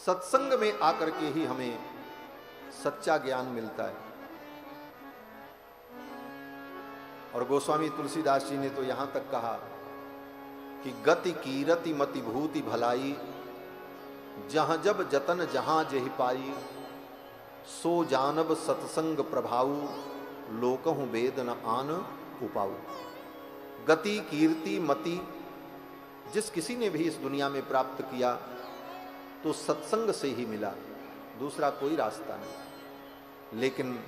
सत्संग में आकर के ही हमें सच्चा ज्ञान मिलता है। और गोस्वामी तुलसीदास जी ने तो यहां तक कहा कि गति कीरति मति भूति भलाई, जहां जब जतन जहां जेहि पाई, सो जानब सत्संग प्रभाऊ, लोकहु वेद न आन उपाऊ। गति कीर्ति मति जिस किसी ने भी इस दुनिया में प्राप्त किया तो सत्संग से ही मिला, दूसरा कोई रास्ता नहीं। लेकिन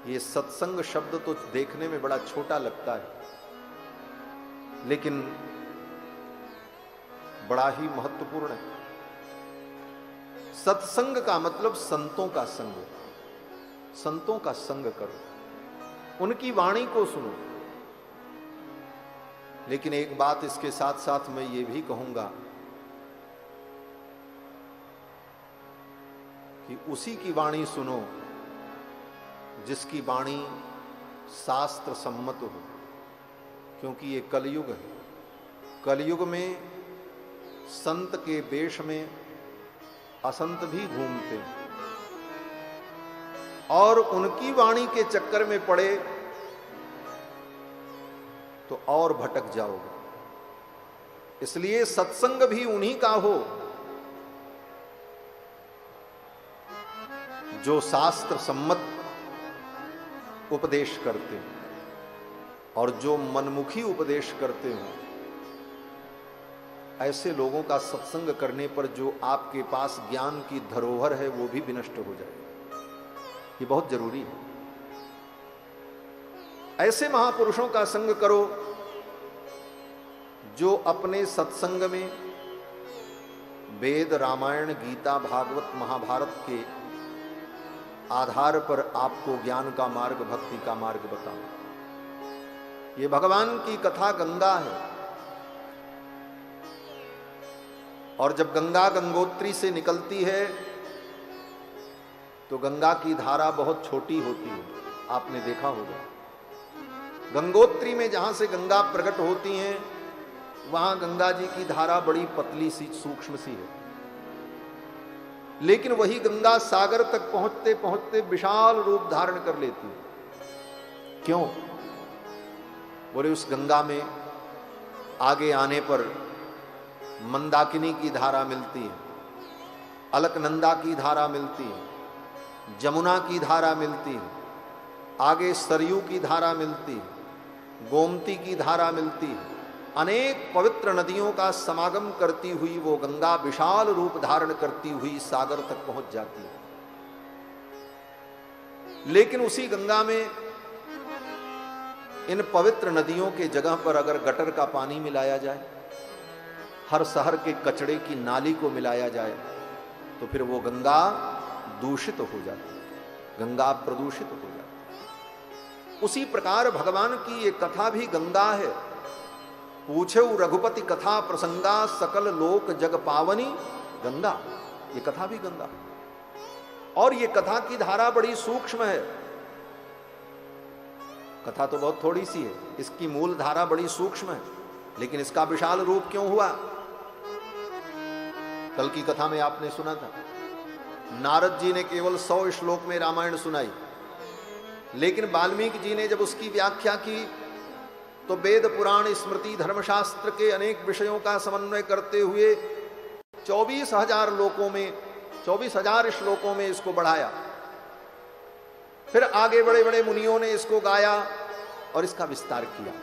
ये सत्संग शब्द तो देखने में बड़ा छोटा लगता है, लेकिन बड़ा ही महत्वपूर्ण है। सत्संग का मतलब संतों का संग। संतों का संग करो, उनकी वाणी को सुनो। लेकिन एक बात इसके साथ साथ मैं ये भी कहूंगा कि उसी की वाणी सुनो जिसकी वाणी शास्त्र सम्मत हो, क्योंकि ये कलयुग है। कलयुग में संत के वेश में असंत भी घूमते हैं और उनकी वाणी के चक्कर में पड़े तो और भटक जाओगे। इसलिए सत्संग भी उन्हीं का हो जो शास्त्र सम्मत उपदेश करते हैं और जो मनमुखी उपदेश करते हैं। ऐसे लोगों का सत्संग करने पर जो आपके पास ज्ञान की धरोहर है वो भी विनष्ट हो जाएगी। ये बहुत जरूरी है। ऐसे महापुरुषों का संग करो जो अपने सत्संग में वेद, रामायण, गीता, भागवत, महाभारत के आधार पर आपको ज्ञान का मार्ग, भक्ति का मार्ग बताओ। ये भगवान की कथा गंगा है और जब गंगा गंगोत्री से निकलती है तो गंगा की धारा बहुत छोटी होती है, आपने देखा होगा। गंगोत्री में जहां से गंगा प्रकट होती हैं वहां गंगा जी की धारा बड़ी पतली सी, सूक्ष्म सी है। लेकिन वही गंगा सागर तक पहुंचते पहुंचते विशाल रूप धारण कर लेती है। क्यों? बोले उस गंगा में आगे आने पर मंदाकिनी की धारा मिलती है, अलकनंदा की धारा मिलती है, जमुना की धारा मिलती है, आगे सरयू की धारा मिलती है, गोमती की धारा मिलती है। अनेक पवित्र नदियों का समागम करती हुई वो गंगा विशाल रूप धारण करती हुई सागर तक पहुंच जाती है। लेकिन उसी गंगा में इन पवित्र नदियों के जगह पर अगर गटर का पानी मिलाया जाए, हर शहर के कचड़े की नाली को मिलाया जाए तो फिर वो गंगा दूषित हो जाती है, गंगा प्रदूषित हो जाती है। उसी प्रकार भगवान की ये कथा भी गंगा है। पूछे रघुपति कथा प्रसंगा, सकल लोक जग पावनी गंगा। ये कथा भी गंगा और ये कथा की धारा बड़ी सूक्ष्म है। कथा तो बहुत थोड़ी सी है, इसकी मूल धारा बड़ी सूक्ष्म है, लेकिन इसका विशाल रूप क्यों हुआ? कल की कथा में आपने सुना था, नारद जी ने केवल 100 श्लोक में रामायण सुनाई, लेकिन वाल्मीकि जी ने जब उसकी व्याख्या की तो वेद, पुराण, स्मृति, धर्मशास्त्र के अनेक विषयों का समन्वय करते हुए 24,000 श्लोकों में इसको बढ़ाया। फिर आगे बड़े बड़े मुनियों ने इसको गाया और इसका विस्तार किया।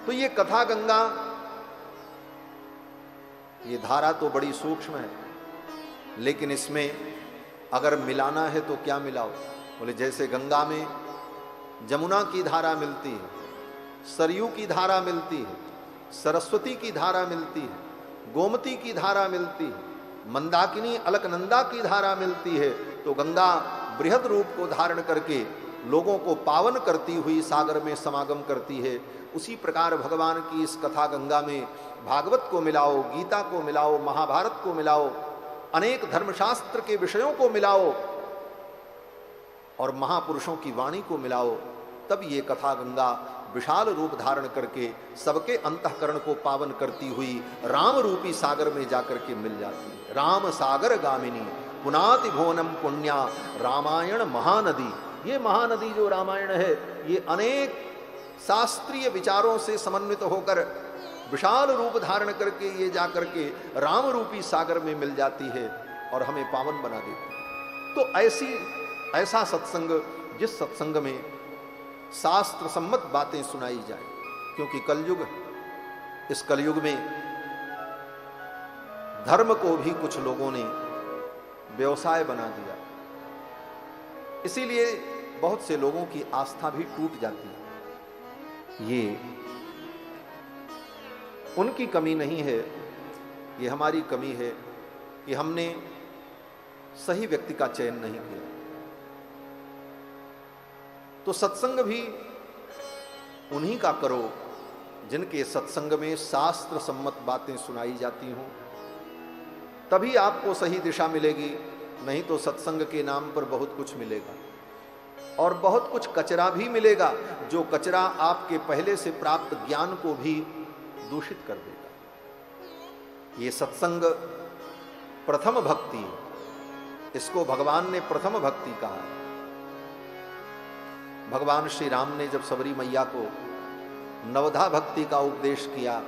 तो ये कथा गंगा, ये धारा तो बड़ी सूक्ष्म है, लेकिन इसमें अगर मिलाना है तो क्या मिलाओ? बोले जैसे गंगा में जमुना की धारा मिलती है, सरयू की धारा मिलती है, सरस्वती की धारा मिलती है, गोमती की धारा मिलती है, मंदाकिनी, अलकनंदा की धारा मिलती है, तो गंगा बृहद रूप को धारण करके लोगों को पावन करती हुई सागर में समागम करती है। उसी प्रकार भगवान की इस कथा गंगा में भागवत को मिलाओ, गीता को मिलाओ, महाभारत को मिलाओ, अनेक धर्मशास्त्र के विषयों को मिलाओ और महापुरुषों की वाणी को मिलाओ, तब ये कथा गंगा विशाल रूप धारण करके सबके अंतःकरण को पावन करती हुई राम रूपी सागर में जाकर के मिल जाती है। राम सागर गामिनी पुनाति भुवनम पुण्या रामायण महानदी। ये महानदी जो रामायण है, ये अनेक शास्त्रीय विचारों से समन्वित होकर विशाल रूप धारण करके ये जाकर के राम रूपी सागर में मिल जाती है और हमें पावन बना देती है। तो ऐसा सत्संग, जिस सत्संग में शास्त्र सम्मत बातें सुनाई जाए, क्योंकि कलयुग, इस कलयुग में धर्म को भी कुछ लोगों ने व्यवसाय बना दिया, इसीलिए बहुत से लोगों की आस्था भी टूट जाती है। ये उनकी कमी नहीं है, ये हमारी कमी है कि हमने सही व्यक्ति का चयन नहीं किया। तो सत्संग भी उन्हीं का करो जिनके सत्संग में शास्त्र सम्मत बातें सुनाई जाती हों, तभी आपको सही दिशा मिलेगी। नहीं तो सत्संग के नाम पर बहुत कुछ मिलेगा और बहुत कुछ कचरा भी मिलेगा, जो कचरा आपके पहले से प्राप्त ज्ञान को भी दूषित कर देगा। ये सत्संग प्रथम भक्ति है, इसको भगवान ने प्रथम भक्ति कहा। भगवान श्री राम ने जब सबरी मैया को नवधा भक्ति का उपदेश किया,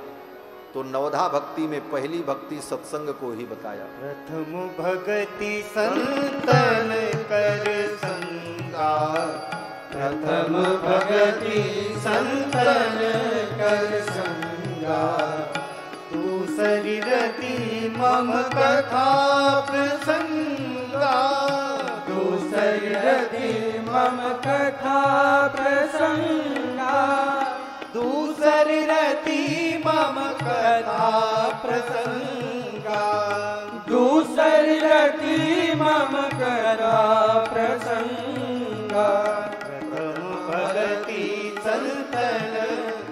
तो नवधा भक्ति में पहली भक्ति सत्संग को ही बताया। प्रथम भक्ति संतन कर संगा, प्रथम भक्ति संतन कर संगा, दूसरी रति मम कथा प्रसंगा, दूसरी रति मम कथा प्रसंगा, दूसरी रति मम कथा प्रसंगा, दूसरी रति मम कथा प्रसंगा, प्रथम भक्ति संतन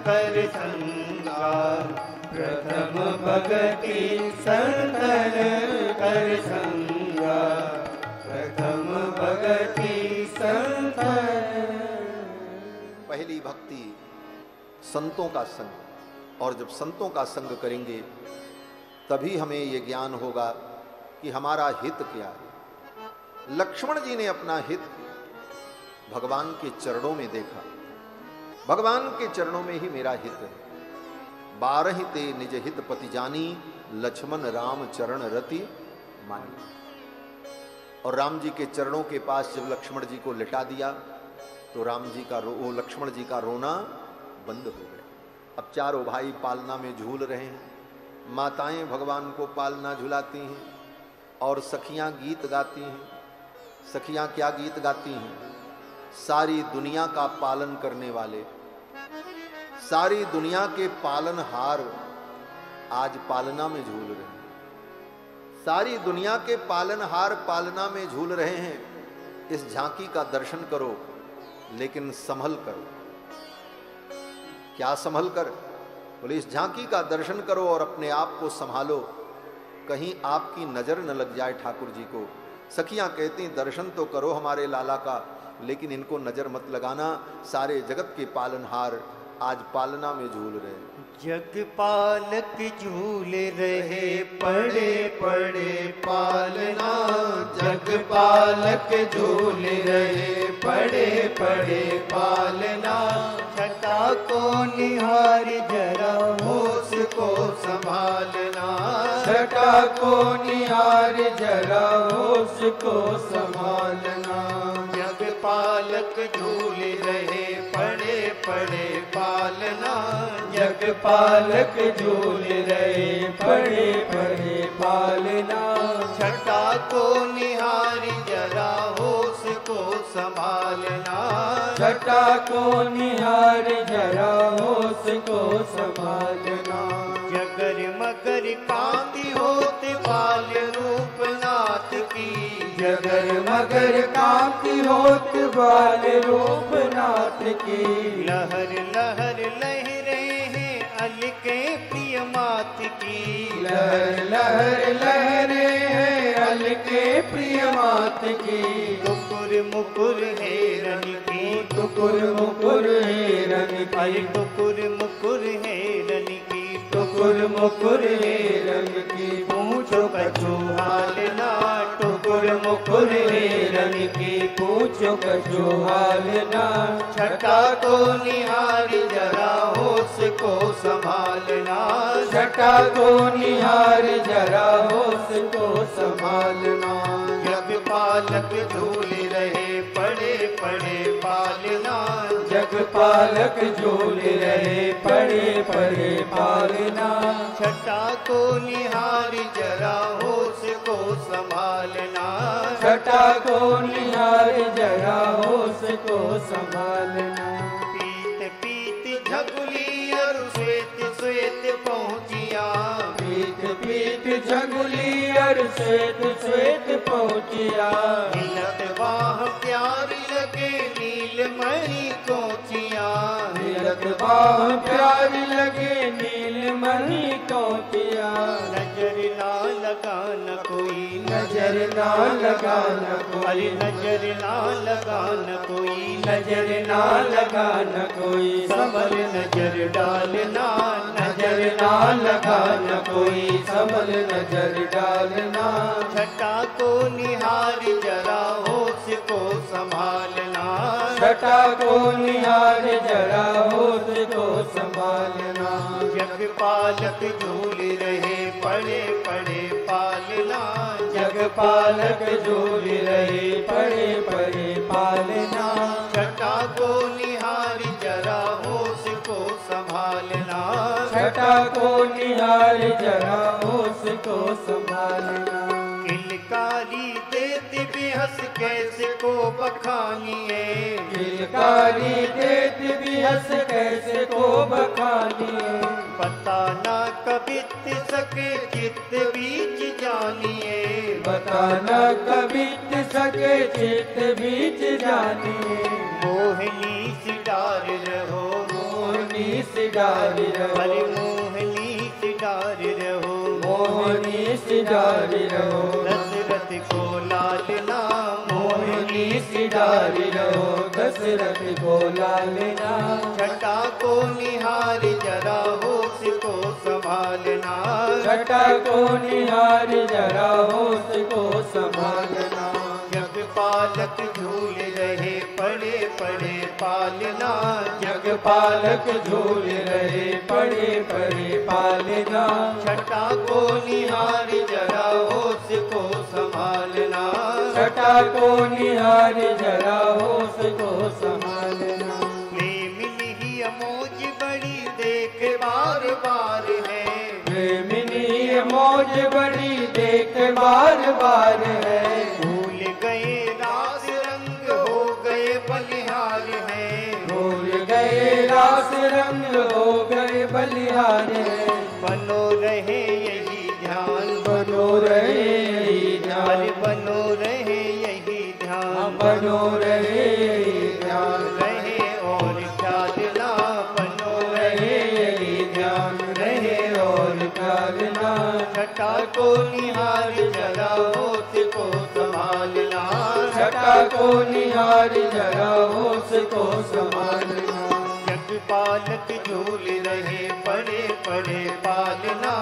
कर संगा, प्रथम भक्ति संतन कर संगा, प्रथम भक्ति संतन। पहली भक्ति संतों का संग, और जब संतों का संग करेंगे तभी हमें ये ज्ञान होगा कि हमारा हित क्या है। लक्ष्मण जी ने अपना हित भगवान के चरणों में देखा। भगवान के चरणों में ही मेरा हित है। 12 ते निज हित पति जानी, लक्ष्मण राम चरण रति मानी। और राम जी के चरणों के पास जब लक्ष्मण जी को लिटा दिया तो राम जी का लक्ष्मण जी का रोना बंद हो गया। अब चारों भाई पालना में झूल रहे हैं, माताएं भगवान को पालना झुलाती हैं और सखियां गीत गाती हैं। सखियां क्या गीत गाती हैं? सारी दुनिया का पालन करने वाले, सारी दुनिया के पालनहार आज पालना में झूल रहे हैं। सारी दुनिया के पालनहार पालना में झूल रहे हैं। इस झांकी का दर्शन करो, लेकिन संभल करो। क्या संभल कर? बोले इस झांकी का दर्शन करो और अपने आप को संभालो, कहीं आपकी नजर न लग जाए ठाकुर जी को। सखियां कहती दर्शन तो करो हमारे लाला का, लेकिन इनको नजर मत लगाना। सारे जगत के पालनहार आज पालना में झूल रहे। जग पालक झूल रहे पड़े पड़े पालना, जग पालक झूल रहे पड़े पड़े पालना, छटा को निहार जरा होश को संभालना, छटा को निहार जरा होश को संभालना। जग पालक झूल रहे पड़े पड़े पालना, जग पालक झूल रहे पड़े पड़े पालना, छटा को निहार जरा होश को संभालना, छटा को निहार जरा होश को संभालना। जगर मगर कांति होते बाल रूप नाथ की, जगर मगर कांति होत बाल रूप नाथ की, लहर लहर लहरे हैं अलके प्रिय मात की, लहर लहर लहरे हैं के प्रिय मात की, टुकुर मुकुर हेरन की, टुकुर मुकुर हेरन अरे की, टुकुर मुकुर हेरन की, टुकुर मुकुर हेरन की, पूछो कछु हाल ना, टुकुर मुकुर हेरन की, पूछो कछु हाल ना। छटा को निहारी जरा होश को संभालना, छटा को निहार जरा होश को संभालना। जग पालक झूल रहे पड़े पड़े पालना, जग पालक झूल रहे पड़े पड़े पालना। छटा को निहारी जरा होश को संभालना, छटा को निहार जरा होश को संभालना। पीत पीत झगुली और श्वेत श्वेत पहुँचिया, पीत पीत झगुली और श्वेत श्वेत पहुँचिया। मिलत बाह प्यारी लगे नीलमणि कोचिया, मिलत बाह प्यारी लगे नीलमणि कोटिया। नजर ना लगा न कोई, नजर ना लगा न अरे कोई, नजर ना लगा न कोई, नजर ना लगा न कोई, संभल नजर डालना, नजर ना लगा न कोई, संभल नजर डालना। छटा को निहारी जरा होश को संभालना, छटा को निहार जरा होश को संभालना। जग पालक झूल रहे पड़े पड़े पालना, जग पालक झूल रहे पड़े पड़े पालना। छटा को निहारी जरा होश को संभालना, छटा को निहार जरा होश को संभालना। किलकारी देती भी हंस कैसे को बखानिए, किलकारी देत भी हंस कैसे को बखानिए। पता ना कबित सके चित्त बीच जानिए, बताना कबित सके चित्त बीच जानिए। मोहिनी सी डार रहो, मोहनी से डारी अरे रहो, मोहिनी सी डार रहो, मोहनी से डारी रहो। दशरथ को लालना, मोहनी से डारी रहो, दशरथ को लालना। छटा को निहारी जरा होश को संभालना, छटा को निहार जरा होश को संभालना। जग पालक झूल रहे पड़े पड़े पालना, जग पालक झूल रहे पड़े पड़े पालना। छटा को निहारी जरा होश को संभालना, छटा को निहार जरा होश को संभालना। प्रेम ही अमोज बड़ी देख बार बार है, प्रेमिनी मौज बड़ी देख बार बार है। भूल गए रास रंग हो गए बलिहार है, भूल गए रास रंग हो गए बलिहार है। बनो रहे यही ध्यान, बनो रहे यही अरे ध्यान, बनो रहे यही ध्यान, बनो रहे यही ध्यान। रहे और ख्यालना, बनो रहे यही ध्यान, रहे और ख्यालना। छटा को निहार जरा होश को संभालना, छटा को निहार जरा होश को संभालना। जग पालक झूल रहे पड़े पड़े पालना,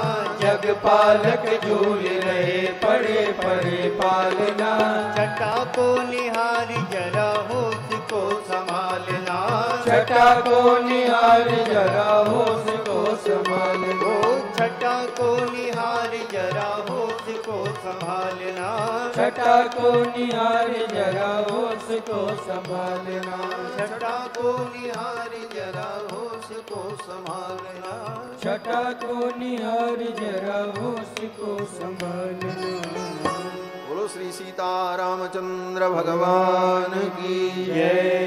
जग पालक झूल रहे पड़े पड़े पालना। छटा को निहार जरा होश को संभालना, छटा को निहार जरा होश को संभालना। ओ छटा को निहार जरा होश को संभालना, छटा को निहार जरा होश को संभालना। छटा को निहार जरा होश को संभालना। छटा को निहार जरा होश को संभालना। बोलो श्री सीता रामचंद्र भगवान की जय।